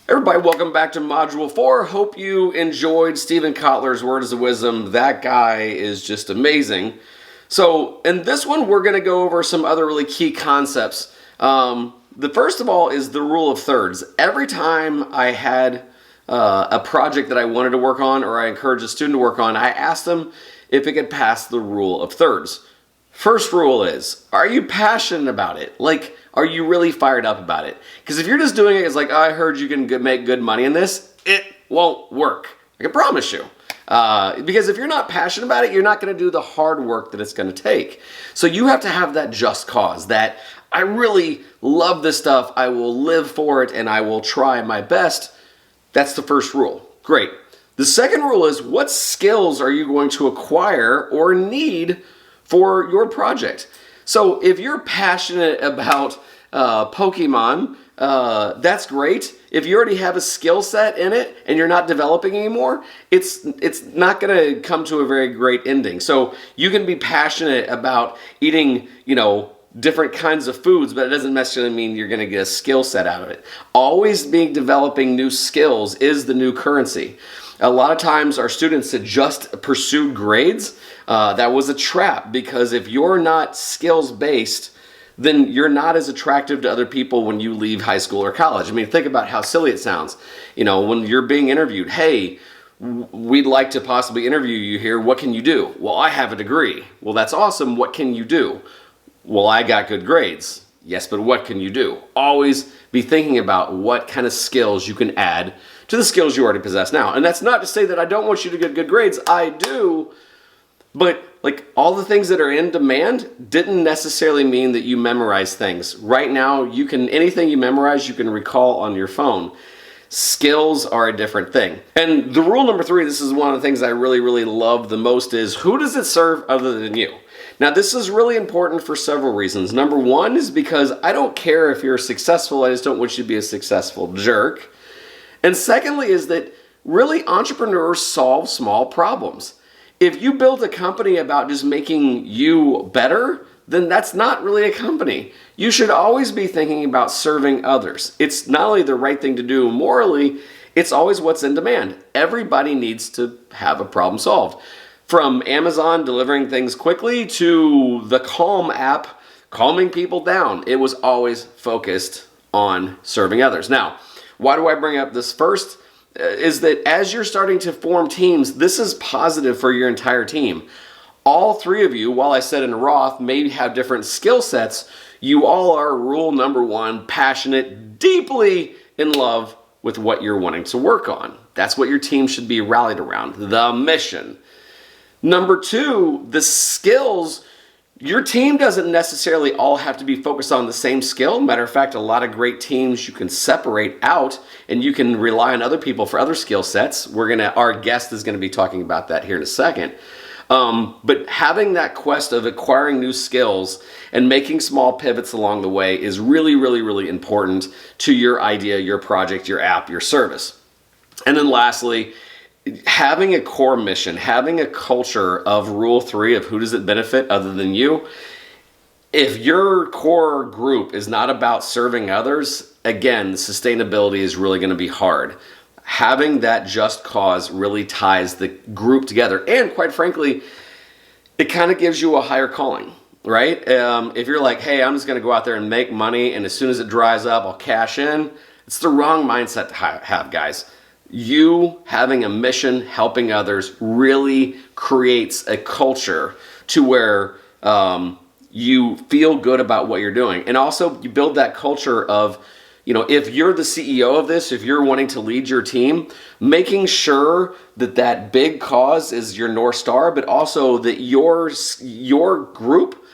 Everybody, welcome back to Module 4. Hope you enjoyed Stephen Kotler's Words of Wisdom. That guy is just amazing. So in this one, we're going to go over some other really key concepts. The first of all is the rule of thirds. Every time I had a project that I wanted to work on, or I encouraged a student to work on, I asked them if it could pass the rule of thirds. First rule is, are you passionate about it? Like, are you really fired up about it? Because if you're just doing it, it's like, oh, I heard you can make good money in this, it won't work. I can promise you. Because if you're not passionate about it, you're not going to do the hard work that it's going to take. So you have to have that just cause, that I really love this stuff, I will live for it, and I will try my best. That's the first rule. Great. The second rule is, what skills are you going to acquire or need for your project? So if you're passionate about Pokemon, that's great. If you already have a skill set in it and you're not developing anymore, it's not going to come to a very great ending. So you can be passionate about eating, different kinds of foods, but it doesn't necessarily mean you're going to get a skill set out of it. Always developing new skills is the new currency. A lot of times our students that just pursued grades, that was a trap, because if you're not skills-based, then you're not as attractive to other people when you leave high school or college. I mean, think about how silly it sounds. When you're being interviewed, hey, we'd like to possibly interview you here. What can you do? Well, I have a degree. Well, that's awesome. What can you do? Well, I got good grades. Yes, but what can you do? Always be thinking about what kind of skills you can add to the skills you already possess now. And that's not to say that I don't want you to get good grades. I do. But like all the things that are in demand didn't necessarily mean that you memorize things. Right now, anything you memorize, you can recall on your phone. Skills are a different thing. And the rule number 3, this is one of the things I really, really love the most, is who does it serve other than you? Now, this is really important for several reasons. Number 1 is because I don't care if you're successful, I just don't want you to be a successful jerk. And secondly is that really entrepreneurs solve small problems. If you build a company about just making you better, then that's not really a company. You should always be thinking about serving others. It's not only the right thing to do morally, it's always what's in demand. Everybody needs to have a problem solved. From Amazon delivering things quickly to the Calm app calming people down, it was always focused on serving others. Now, why do I bring up this first? Is that as you're starting to form teams, this is positive for your entire team. All 3 of you, while I said in Roth, may have different skill sets, you all are, rule number 1, passionate, deeply in love with what you're wanting to work on. That's what your team should be rallied around, the mission. Number 2, the skills. Your team doesn't necessarily all have to be focused on the same skill. Matter of fact, a lot of great teams you can separate out and you can rely on other people for other skill sets. Our guest is going to be talking about that here in a second. But having that quest of acquiring new skills and making small pivots along the way is really, really, really important to your idea, your project, your app, your service. And then lastly, having a core mission, having a culture of rule 3 of who does it benefit other than you. If your core group is not about serving others, again, sustainability is really going to be hard. Having that just cause really ties the group together. And quite frankly, it kind of gives you a higher calling, right? If you're like, hey, I'm just going to go out there and make money, and as soon as it dries up, I'll cash in. It's the wrong mindset to have, guys. You having a mission, helping others, really creates a culture to where you feel good about what you're doing. And also you build that culture of, if you're the CEO of this, if you're wanting to lead your team, making sure that big cause is your North Star, but also that your group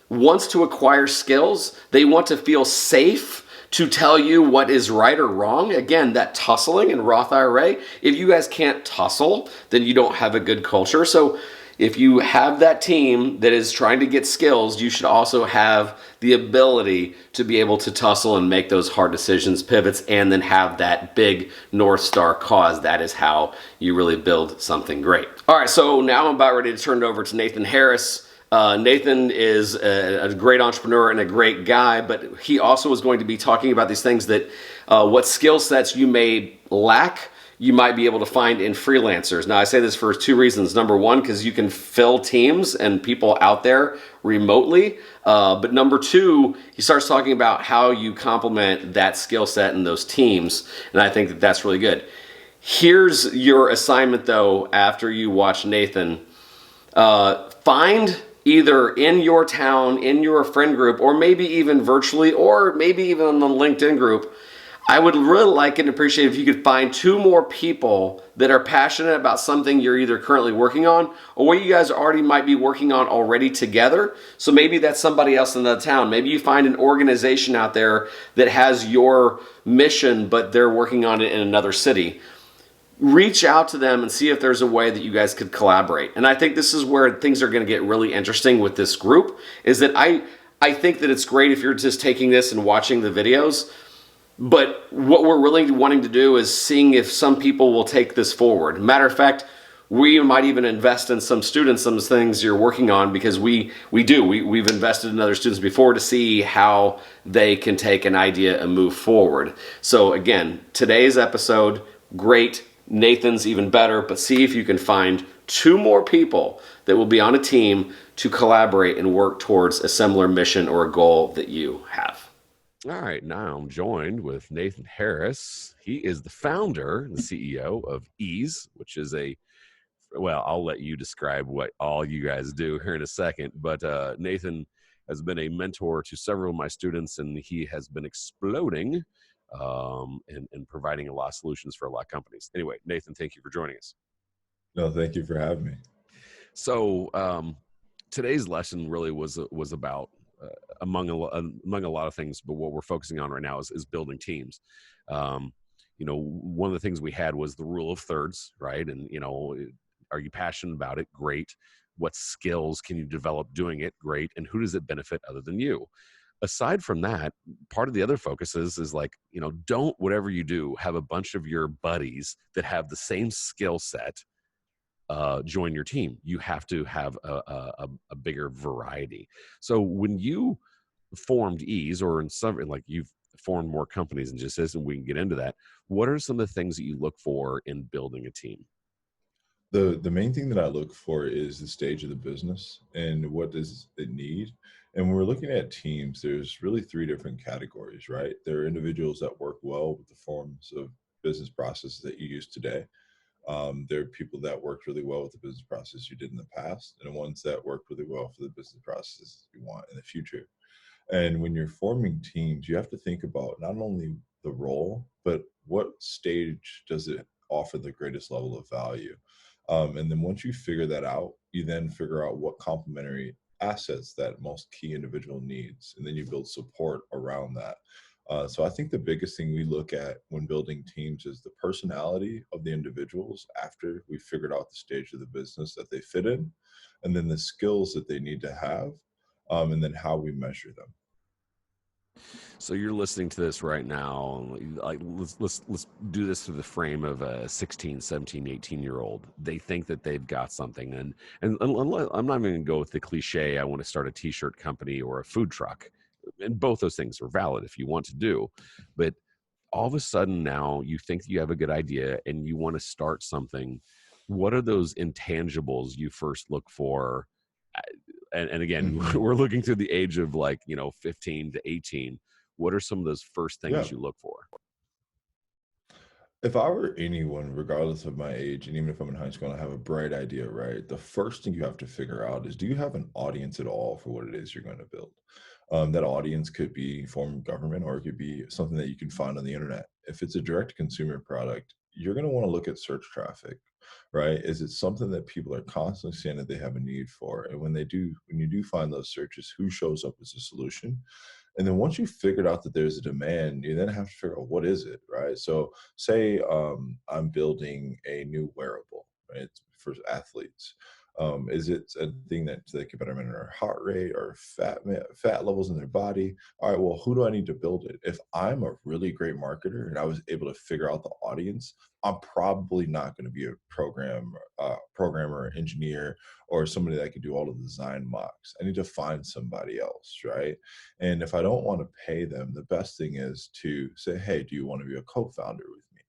wants to acquire skills. They want to feel safe to tell you what is right or wrong. Again, that tussling in Roth IRA, if you guys can't tussle, then you don't have a good culture. So if you have that team that is trying to get skills, you should also have the ability to be able to tussle and make those hard decisions, pivots, and then have that big North Star cause. That is how you really build something great. All right, so now I'm about ready to turn it over to Nathan Harris. Nathan is a great entrepreneur and a great guy, but he also is going to be talking about these things that What skill sets you may lack, you might be able to find in freelancers. Now, I say this for two reasons. Number one, because you can fill teams and people out there remotely. But number two, he starts talking about how you complement that skill set in those teams. And I think that that's really good. Here's your assignment, though, after you watch Nathan. Find either in your town, in your friend group, or maybe even virtually, or maybe even on the LinkedIn group. I would really like and appreciate if you could find two more people that are passionate about something you're either currently working on or what you guys already might be working on already together. So maybe that's somebody else in the town. Maybe you find an organization out there that has your mission, but they're working on it in another city. Reach out to them and see if there's a way that you guys could collaborate. And I think this is where things are going to get really interesting with this group, is that I think that it's great if you're just taking this and watching the videos. But what we're really wanting to do is seeing if some people will take this forward. Matter of fact, we might even invest in some students, some things you're working on, because we've invested in other students before to see how they can take an idea and move forward. So again, today's episode, great. Nathan's even better, but see if you can find two more people that will be on a team to collaborate and work towards a similar mission or a goal that you have. All right, now I'm joined with Nathan Harris. He is the founder and the CEO of Ease, which is I'll let you describe what all you guys do here in a second. But Nathan has been a mentor to several of my students, and he has been exploding and providing a lot of solutions for a lot of companies. Anyway, Nathan, thank you for joining us. No, thank you for having me. So today's lesson really was about among a lot of things, but what we're focusing on right now is building teams. One of the things we had was the rule of thirds, right? And are you passionate about it? Great. What skills can you develop doing it? Great. And who does it benefit other than you? Aside from that, part of the other focus is like, don't, whatever you do, have a bunch of your buddies that have the same skill set join your team. You have to have a bigger variety. So when you formed Ease, or in some, like you've formed more companies than just this, and we can get into that, what are some of the things that you look for in building a team? The main thing that I look for is the stage of the business and what does it need. And when we're looking at teams, there's really three different categories, right? There are individuals that work well with the forms of business processes that you use today. There are people that worked really well with the business process you did in the past, and the ones that work really well for the business processes you want in the future. And when you're forming teams, you have to think about not only the role, but what stage does it offer the greatest level of value. And then once you figure that out, you then figure out what complementary assets that most key individual needs, and then you build support around that. So I think the biggest thing we look at when building teams is the personality of the individuals after we figured out the stage of the business that they fit in, and then the skills that they need to have, and then how we measure them. So you're listening to this right now, like let's do this through the frame of a 16, 17, 18-year-old. They think that they've got something, and I'm not even going to go with the cliche, I want to start a t-shirt company or a food truck. And both those things are valid if you want to do, but all of a sudden now you think you have a good idea and you want to start something. What are those intangibles you first look for? And again, we're looking through the age of 15 to 18. What are some of those first things you look for? If I were anyone, regardless of my age, and even if I'm in high school and I have a bright idea, right, the first thing you have to figure out is, do you have an audience at all for what it is you're going to build? That audience could be a form of government, or it could be something that you can find on the internet. If it's a direct consumer product, you're going to want to look at search traffic, right? Is it something that people are constantly saying that they have a need for? And when you do find those searches, who shows up as a solution? And then once you figured out that there's a demand, you then have to figure out, what is it, right? So say I'm building a new wearable, right, for athletes. Is it a thing that they can betterment their heart rate or fat levels in their body? All right, well, who do I need to build it? If I'm a really great marketer and I was able to figure out the audience, I'm probably not going to be a programmer, engineer, or somebody that can do all the design mocks. I need to find somebody else, right? And if I don't want to pay them, the best thing is to say, hey, do you want to be a co-founder with me?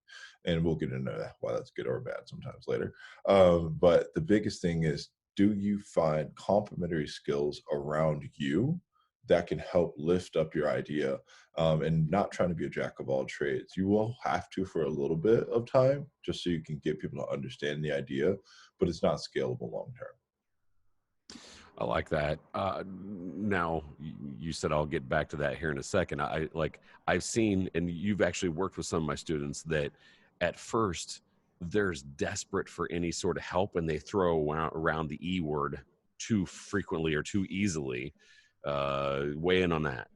And we'll get into that, why that's good or bad sometimes later. But the biggest thing is, do you find complementary skills around you that can help lift up your idea, and not trying to be a jack of all trades? You will have to for a little bit of time just so you can get people to understand the idea, but it's not scalable long term. I like that. Now, you said I'll get back to that here in a second. I've seen, and you've actually worked with some of my students that at first there's desperate for any sort of help, and they throw around the E word too frequently or too easily. Weigh in on that.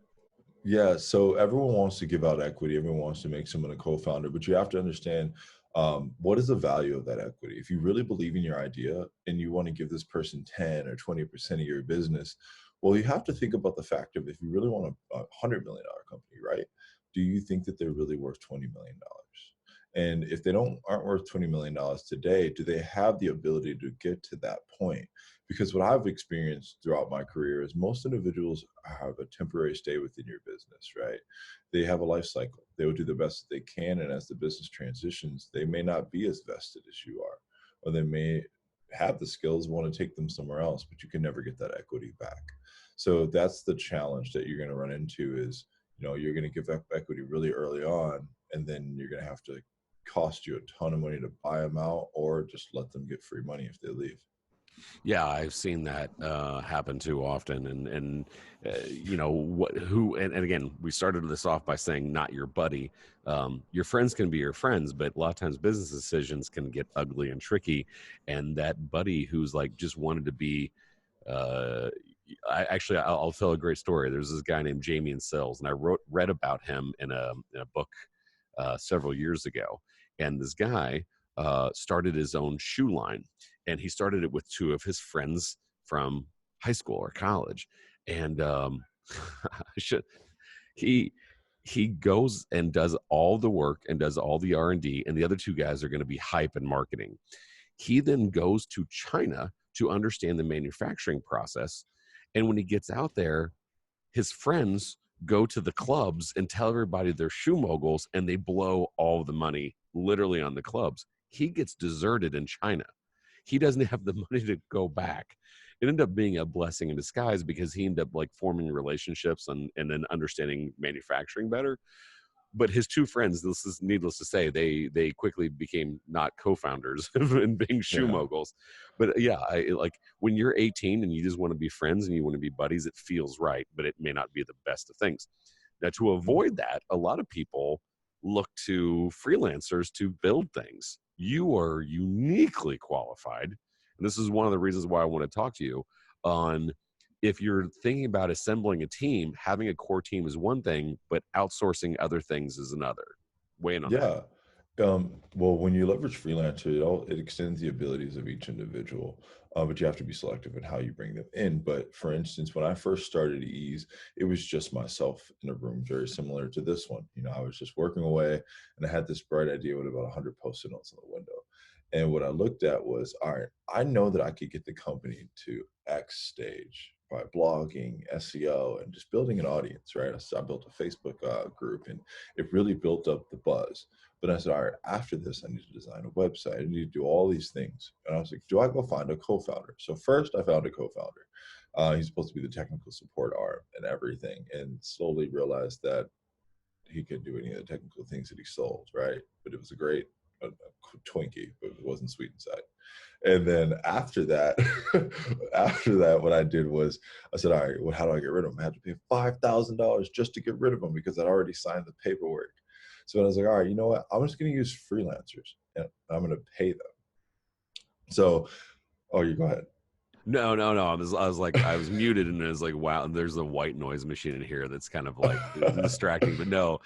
Yeah, so everyone wants to give out equity. Everyone wants to make someone a co-founder, but you have to understand, what is the value of that equity. If you really believe in your idea and you want to give this person 10 or 20% of your business, well, you have to think about the fact of, if you really want a $100 million company, right? Do you think that they're really worth $20 million? And if they aren't worth $20 million today, do they have the ability to get to that point? Because what I've experienced throughout my career is most individuals have a temporary stay within your business, right? They have a life cycle. They will do the best that they can. And as the business transitions, they may not be as vested as you are, or they may have the skills, want to take them somewhere else, but you can never get that equity back. So that's the challenge that you're going to run into is, you're going to give up equity really early on, and then you're going to have to cost you a ton of money to buy them out, or just let them get free money if they leave. Yeah, I've seen that happen too often, and and again, we started this off by saying not your buddy. Your friends can be your friends, but a lot of times business decisions can get ugly and tricky. And that buddy who's like just wanted to be, I'll tell a great story. There's this guy named Jamie Sells, and I read about him in a book several years ago. And this guy started his own shoe line, and he started it with two of his friends from high school or college. And he goes and does all the work and does all the R&D, and the other two guys are going to be hype and marketing. He then goes to China to understand the manufacturing process. And when he gets out there, his friends go to the clubs and tell everybody they're shoe moguls, and they blow all the money literally on the clubs. He gets deserted in China. He doesn't have the money to go back. It ended up being a blessing in disguise, because he ended up like forming relationships and then understanding manufacturing better. But his two friends, this is needless to say, they quickly became not co-founders and being shoe Yeah. moguls. But yeah, like when you're 18 and you just want to be friends and you want to be buddies, it feels right, but it may not be the best of things. Now, to avoid that, a lot of people look to freelancers to build things. You are uniquely qualified, and this is one of the reasons why I want to talk to you on, if you're thinking about assembling a team, having a core team is one thing, but outsourcing other things is another. Weigh in on that. Yeah. Well, when you leverage freelancer, it extends the abilities of each individual, but you have to be selective in how you bring them in. But for instance, when I first started Ease, it was just myself in a room, very similar to this one. I was just working away, and I had this bright idea with about 100 Post-it notes on the window. And what I looked at was, all right, I know that I could get the company to X stage by blogging, SEO, and just building an audience, right? So I built a Facebook group, and it really built up the buzz. But I said, all right, after this, I need to design a website. I need to do all these things. And I was like, do I go find a co-founder? So first I found a co-founder. He's supposed to be the technical support arm and everything, and slowly realized that he couldn't do any of the technical things that he sold, right? But it was a Twinkie, but it wasn't sweet inside. And then after that, what I did was I said, all right, well, how do I get rid of them? I had to pay $5,000 just to get rid of them, because I'd already signed the paperwork. So I was like, all right, you know what? I'm just going to use freelancers, and I'm going to pay them. So, you go ahead. No. I was muted, and it was like, wow, and there's a white noise machine in here that's kind of like distracting. But no,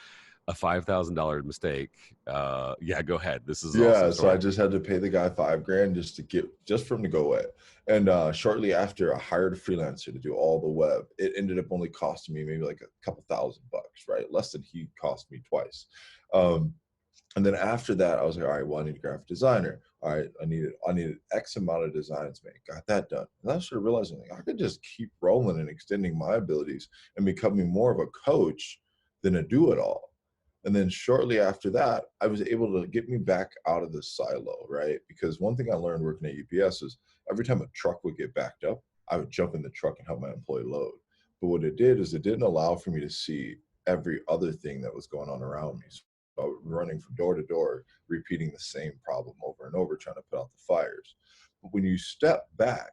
a $5,000 mistake. Yeah, go ahead. This is an awesome Yeah, so I story. just had to pay the guy $5,000 just for him to go away. And shortly after, I hired a freelancer to do all the web. It ended up only costing me maybe like a couple $1,000, right? Less than he cost me twice. Um, and then after that, I was like, all right, well, I need a graphic designer. All right, I needed X amount of designs made. Got that done. And I started realizing like I could just keep rolling and extending my abilities and becoming more of a coach than a do-it-all. And then shortly after that, I was able to get me back out of the silo, right? Because one thing I learned working at UPS is every time a truck would get backed up, I would jump in the truck and help my employee load. But what it did is it didn't allow for me to see every other thing that was going on around me. So I was running from door to door, repeating the same problem over and over, trying to put out the fires. But when you step back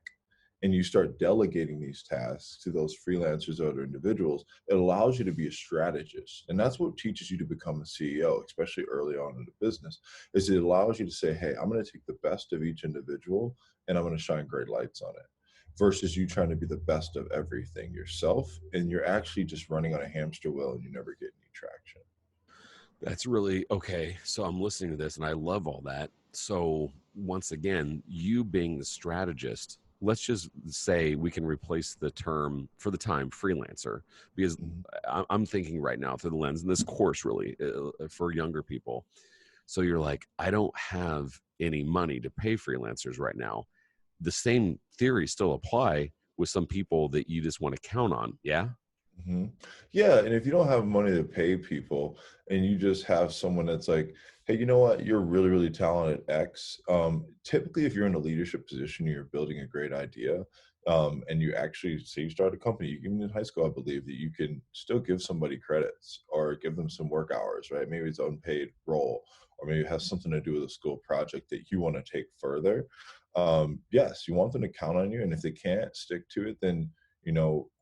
and you start delegating these tasks to those freelancers or other individuals, it allows you to be a strategist. And that's what teaches you to become a CEO, especially early on in the business, is it allows you to say, hey, I'm going to take the best of each individual and I'm going to shine great lights on it, versus you trying to be the best of everything yourself. And you're actually just running on a hamster wheel and you never get any traction. That's really okay. So I'm listening to this and I love all that. So once again, you being the strategist, let's just say we can replace the term for the time freelancer, because I'm thinking right now through the lens, and this course really for younger people. So you're like, I don't have any money to pay freelancers right now. The same theories still apply with some people that you just want to count on. Yeah. Mm-hmm. Yeah, and if you don't have money to pay people and you just have someone that's like, hey, you know what, you're really, really talented at X. Typically, if you're in a leadership position, you're building a great idea, and you actually say you start a company, even in high school, I believe that you can still give somebody credits or give them some work hours, right? Maybe it's unpaid role, or maybe it has something to do with a school project that you want to take further. Yes, you want them to count on you, and if they can't stick to it, then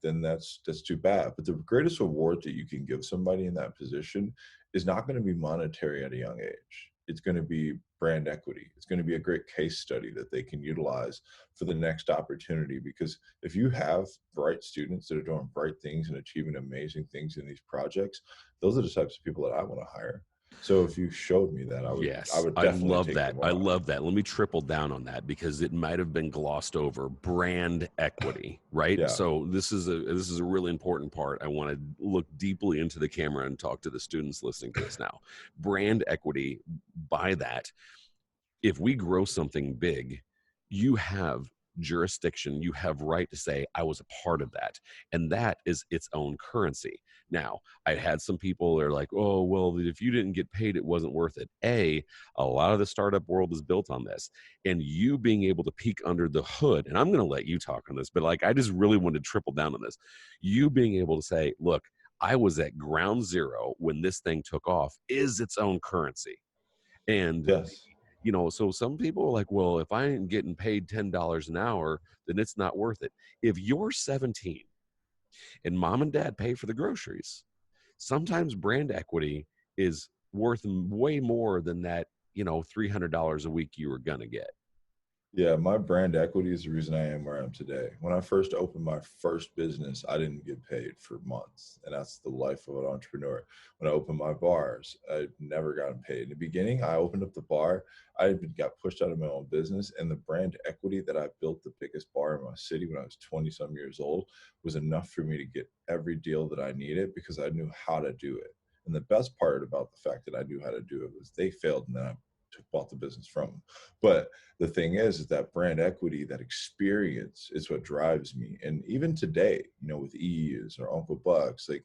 then that's too bad. But the greatest reward that you can give somebody in that position is not going to be monetary at a young age. It's going to be brand equity. It's going to be a great case study that they can utilize for the next opportunity. Because if you have bright students that are doing bright things and achieving amazing things in these projects, those are the types of people that I want to hire. So if you showed me that, I Yes, would I definitely love take that. them I on. love that. Let me triple down on that because it might have been glossed over. Brand equity, right? Yeah. So this is a really important part. I want to look deeply into the camera and talk to the students listening to this now. Brand equity, by that, if we grow something big, you have jurisdiction, you have right to say, I was a part of that. And that is its own currency. Now, I had some people that are like, oh, well, if you didn't get paid, it wasn't worth it. A lot of the startup world is built on this. And you being able to peek under the hood, and I'm going to let you talk on this, but like, I just really want to triple down on this. You being able to say, look, I was at ground zero when this thing took off is its own currency. And Yes. so some people are like, well, if I ain't getting paid $10 an hour, then it's not worth it. If you're 17 and mom and dad pay for the groceries, sometimes brand equity is worth way more than that, $300 a week you were going to get. Yeah, my brand equity is the reason I am where I am today. When I first opened my first business, I didn't get paid for months. And that's the life of an entrepreneur. When I opened my bars, I never gotten paid. In the beginning, I opened up the bar. I got pushed out of my own business. And the brand equity that I built the biggest bar in my city when I was 20 some years old was enough for me to get every deal that I needed because I knew how to do it. And the best part about the fact that I knew how to do it was they failed and then I bought the business from them. But the thing is that brand equity, that experience is what drives me. And even today, with EEs or Uncle Bucks, like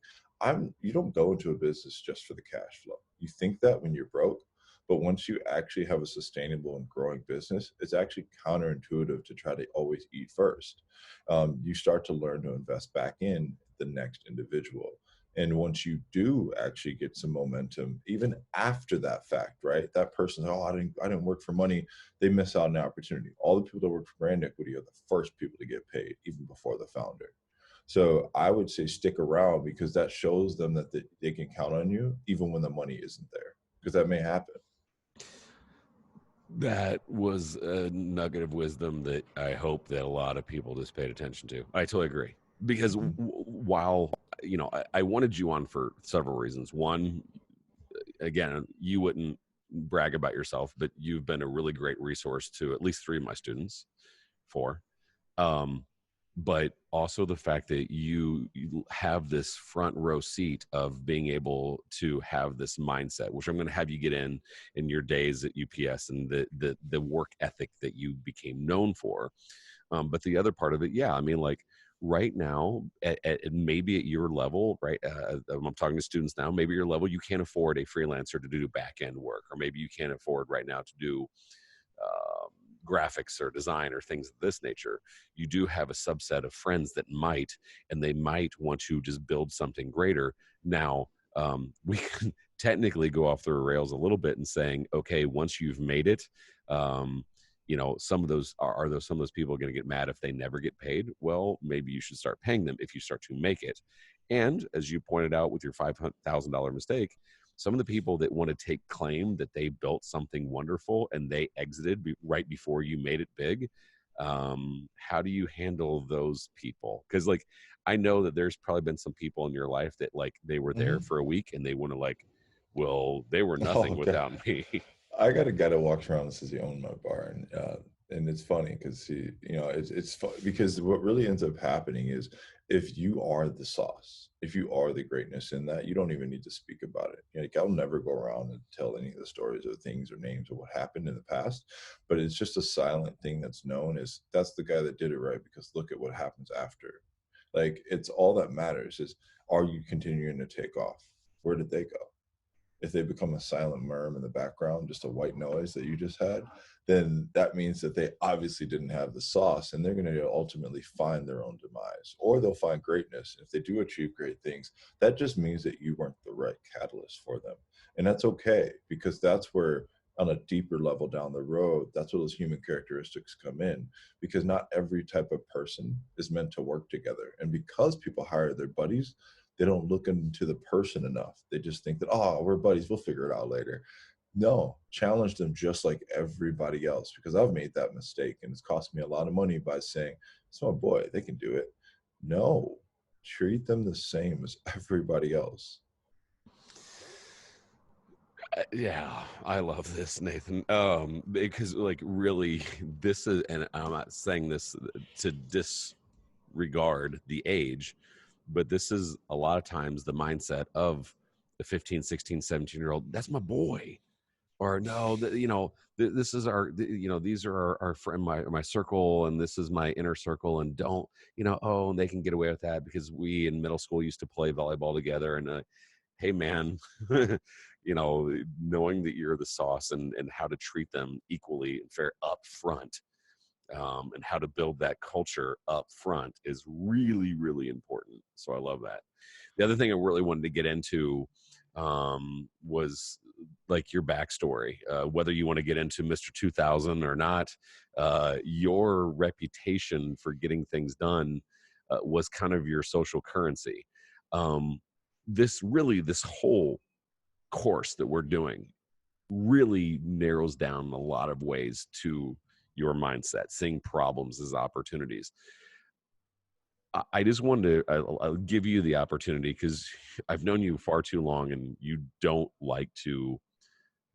you don't go into a business just for the cash flow. You think that when you're broke, but once you actually have a sustainable and growing business, it's actually counterintuitive to try to always eat first. You start to learn to invest back in the next individual. And once you do actually get some momentum, even after that fact, right? That person, oh, I didn't work for money. They miss out on the opportunity. All the people that work for brand equity are the first people to get paid, even before the founder. So I would say stick around because that shows them that they can count on you, even when the money isn't there, because that may happen. That was a nugget of wisdom that I hope that a lot of people just paid attention to. I totally agree. Because while, I wanted you on for several reasons. One, again, you wouldn't brag about yourself, but you've been a really great resource to at least 3 of my students, 4. Um, but also the fact that you have this front row seat of being able to have this mindset, which I'm going to have you get in your days at UPS, and the work ethic that you became known for. But the other part of it, yeah, I mean, like right now, maybe at your level, right? I'm talking to students now. Maybe your level, you can't afford a freelancer to do back end work, or maybe you can't afford right now to do um, graphics or design or things of this nature. You do have a subset of friends that might, and they might want to just build something greater. Now, we can technically go off the rails a little bit and saying, okay, once you've made it, some of those are those some of those people going to get mad if they never get paid? Well, maybe you should start paying them if you start to make it. And as you pointed out with your $5,000 mistake, some of the people that want to take claim that they built something wonderful and they exited right before you made it big, how do you handle those people? Because like I know that there's probably been some people in your life that like they were there for a week and they want to like, well, they were Oh, nothing okay. without me. I got a guy that walks around and says he owned my bar, and it's funny because it's fun because what really ends up happening is if you are the sauce, if you are the greatness in that, you don't even need to speak about it. Like I'll never go around and tell any of the stories or things or names of what happened in the past, but it's just a silent thing that's known as that's the guy that did it right because look at what happens after. Like it's all that matters is are you continuing to take off? Where did they go? If they become a silent murmur in the background, just a white noise that you just had, then that means that they obviously didn't have the sauce and they're going to ultimately find their own demise or they'll find greatness. If they do achieve great things, that just means that you weren't the right catalyst for them. And that's okay because that's where on a deeper level down the road, that's where those human characteristics come in because not every type of person is meant to work together. And because people hire their buddies, they don't look into the person enough. They just think that, oh, we're buddies, we'll figure it out later. No, challenge them just like everybody else because I've made that mistake and it's cost me a lot of money by saying, it's my boy, they can do it. No, treat them the same as everybody else. Yeah, I love this, Nathan. Because like really, this is, and I'm not saying this to disregard the age, but this is a lot of times the mindset of the 15, 16, 17-year-old. That's my boy. Or no, this is these are our friend, my circle, and this is my inner circle, and don't, oh, and they can get away with that because we in middle school used to play volleyball together, and hey man, knowing that you're the sauce and how to treat them equally and fair up front, and how to build that culture up front is really, really important. So I love that. The other thing I really wanted to get into was like your backstory, whether you want to get into Mr. 2000 or not. Your reputation for getting things done was kind of your social currency. This whole course that we're doing really narrows down a lot of ways to your mindset, seeing problems as opportunities. I just wanted to I'll give you the opportunity because I've known you far too long and you don't like to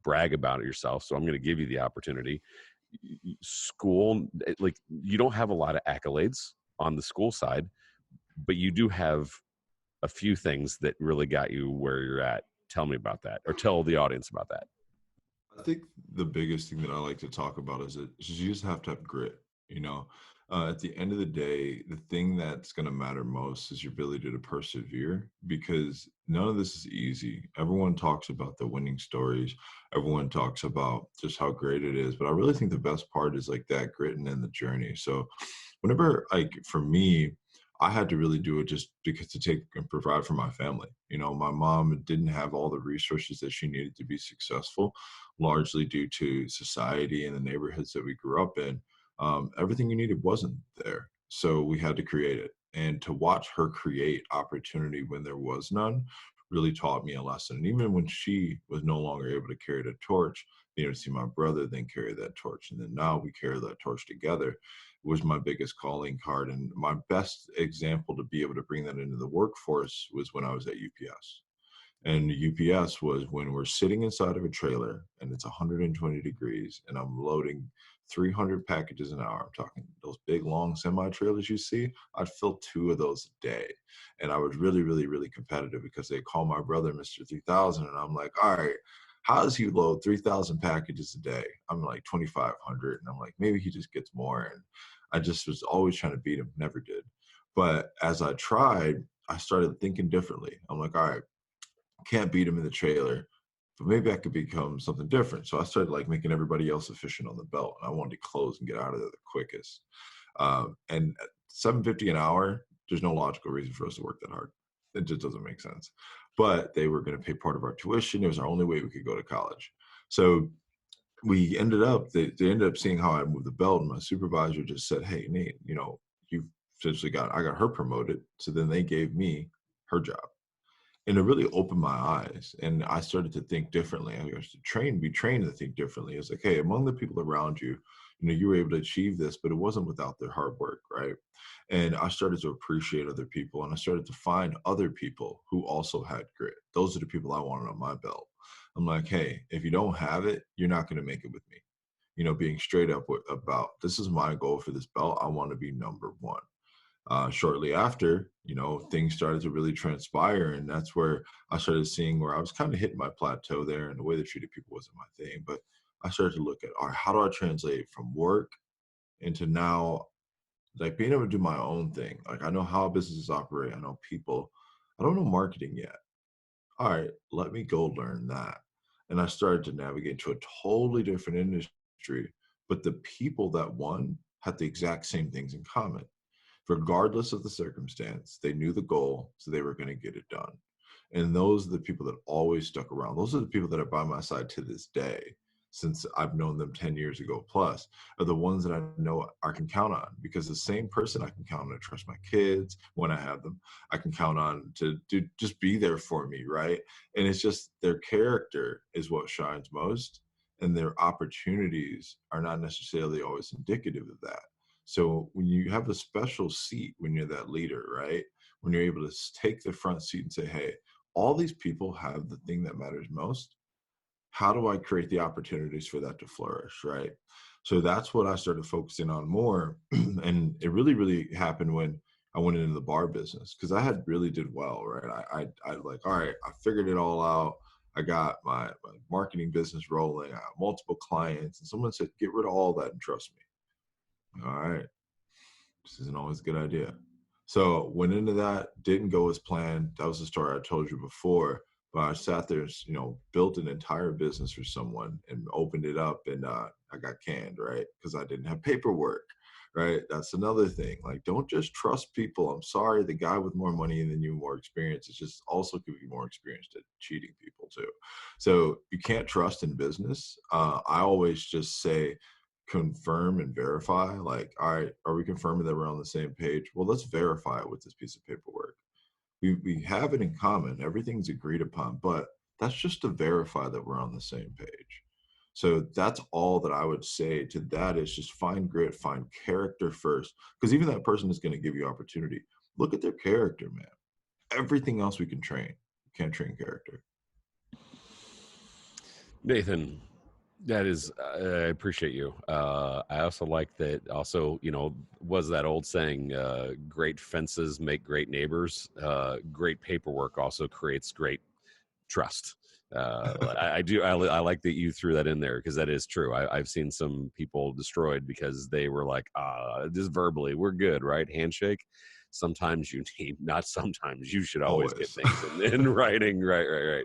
brag about it yourself. So I'm going to give you the opportunity. School, like you don't have a lot of accolades on the school side, but you do have a few things that really got you where you're at. Tell me about that, or tell the audience about that. I think the biggest thing that I like to talk about is that you just have to have grit. You know, at the end of the day, the thing that's going to matter most is your ability to persevere because none of this is easy. Everyone talks about the winning stories. Everyone talks about just how great it is. But I really think the best part is like that grit and then the journey. So whenever, like for me, I had to really do it just because to take and provide for my family. You know, my mom didn't have all the resources that she needed to be successful, largely due to society and the neighborhoods that we grew up in. Everything you needed wasn't there. So we had to create it. And to watch her create opportunity when there was none really taught me a lesson. And even when she was no longer able to carry the torch, being able to see my brother then carry that torch. And then now we carry that torch together was my biggest calling card. And my best example to be able to bring that into the workforce was when I was at UPS. And UPS was when we're sitting inside of a trailer and it's 120 degrees and I'm loading 300 packages an hour. I'm talking those big, long semi trailers you see. I'd fill 2 of those a day. And I was really, really, really competitive because they call my brother Mr. 3000. And I'm like, all right, how does he load 3,000 packages a day? I'm like 2,500. And I'm like, maybe he just gets more. And I just was always trying to beat him, never did. But as I tried, I started thinking differently. I'm like, all right, can't beat him in the trailer, but maybe I could become something different. So I started like making everybody else efficient on the belt, and I wanted to close and get out of there the quickest. And at 750 an hour, there's no logical reason for us to work that hard. It just doesn't make sense. But they were going to pay part of our tuition. It was our only way we could go to college. So we ended up, they ended up seeing how I moved the belt, and my supervisor just said, "Hey, Nate, you've essentially I got her promoted." So then they gave me her job. And it really opened my eyes, and I started to think differently. I was be trained to think differently. It's like, hey, among the people around you, you were able to achieve this, but it wasn't without their hard work, right? And I started to appreciate other people, and I started to find other people who also had grit. Those are the people I wanted on my belt. I'm like, hey, if you don't have it, you're not going to make it with me. Being straight up about this is my goal for this belt. I want to be number one. Shortly after, things started to really transpire. And that's where I started seeing where I was kind of hitting my plateau there, and the way they treated people wasn't my thing. But I started to look at, all right, how do I translate from work into now, like being able to do my own thing? Like, I know how businesses operate, I know people, I don't know marketing yet. All right, let me go learn that. And I started to navigate into a totally different industry, but the people that won had the exact same things in common. Regardless of the circumstance, they knew the goal, so they were going to get it done. And those are the people that always stuck around. Those are the people that are by my side to this day, since I've known them 10 years ago plus, are the ones that I know I can count on, because the same person I can count on to trust my kids when I have them, I can count on to just be there for me, right? And it's just their character is what shines most, and their opportunities are not necessarily always indicative of that. So when you have a special seat, when you're that leader, right? When you're able to take the front seat and say, hey, all these people have the thing that matters most. How do I create the opportunities for that to flourish, right? So that's what I started focusing on more. And it really, really happened when I went into the bar business, because I had really did well, right? I like, all right, I figured it all out. I got my marketing business rolling. I have multiple clients. And someone said, get rid of all that and trust me. All right, this isn't always a good idea. So went into that, didn't go as planned. That was the story I told you before. But I sat there, built an entire business for someone and opened it up, and I got canned, right? Because I didn't have paperwork, right? That's another thing. Like, don't just trust people. I'm sorry, the guy with more money than you, more experience, is just also could be more experienced at cheating people too. So you can't trust in business. I always just say, confirm and verify. Like, all right, are we confirming that we're on the same page? Well, let's verify it with this piece of paperwork. We have it in common, everything's agreed upon, but that's just to verify that we're on the same page. So that's all that I would say to that, is just find grit, find character first, because even that person is going to give you opportunity. Look at their character, man. Everything else we can train. You can't train character. Nathan, that is, I appreciate you. I also like that. Also, was that old saying, great fences make great neighbors. Great paperwork also creates great trust. I like that you threw that in there, because that is true. I've seen some people destroyed because they were like, just verbally, we're good, right? Handshake. Sometimes you need, not sometimes, you should always get things in writing. Right.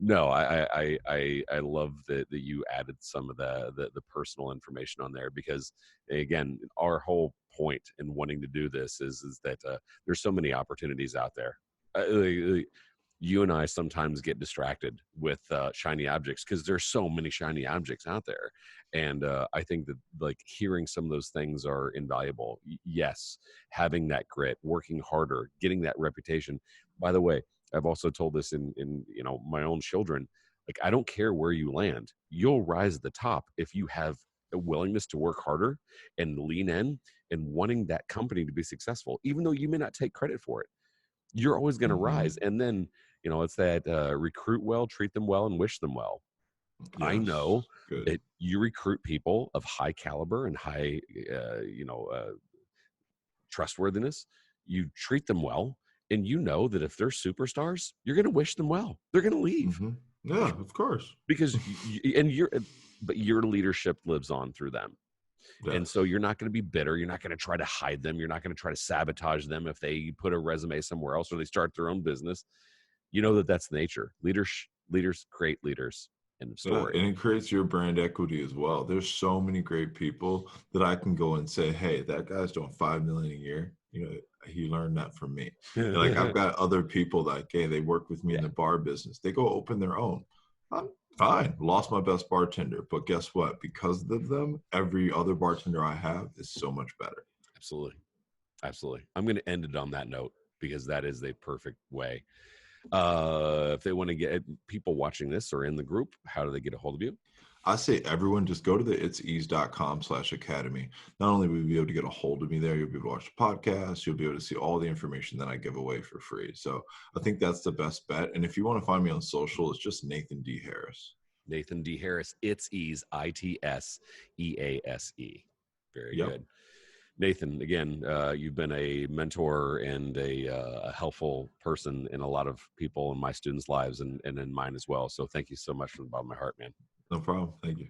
No, I love that you added some of the personal information on there, because again, our whole point in wanting to do this is that there's so many opportunities out there. You and I sometimes get distracted with shiny objects, because there's so many shiny objects out there, and I think that, like, hearing some of those things are invaluable. Yes, having that grit, working harder, getting that reputation. By the way, I've also told this in my own children. Like, I don't care where you land, you'll rise to the top if you have a willingness to work harder and lean in and wanting that company to be successful, even though you may not take credit for it. You're always going to rise. And then It's that recruit well, treat them well, and wish them well. I Yes. know Good. that you recruit people of high caliber and high, trustworthiness. You treat them well, and you know that if they're superstars, you're going to wish them well. They're going to leave Yeah, of course. because but your leadership lives on through them. And so Yes. you're not going to be bitter. You're not going to try to hide them. You're not going to try to sabotage them if they put a resume somewhere else or they start their own business. You know that that's nature. Leaders create leaders. End of Yeah, story. and it creates your brand equity as well. There's so many great people that I can go and say, hey, that guy's doing 5 million a year. He learned that from me. And like I've got other people that, hey, they work with me in Yeah. the bar business. They go open their own. I'm fine. Lost my best bartender, but guess what? Because of them, every other bartender I have is so much better. Absolutely. I'm going to end it on that note because that is the perfect way. If they want to get people watching this or in the group, how do they get a hold of you? I say everyone just go to the itsease.com/academy. Not only will you be able to get a hold of me there, you'll be able to watch the podcast, you'll be able to see all the information that I give away for free. So I think that's the best bet. And if you want to find me on social, it's just Nathan D. Harris. Nathan D. Harris. It's Ease, ITSEASE. Very good. Nathan, again, you've been a mentor and a helpful person in a lot of people in my students' lives and in mine as well. So thank you so much from the bottom of my heart, man. No problem. Thank you.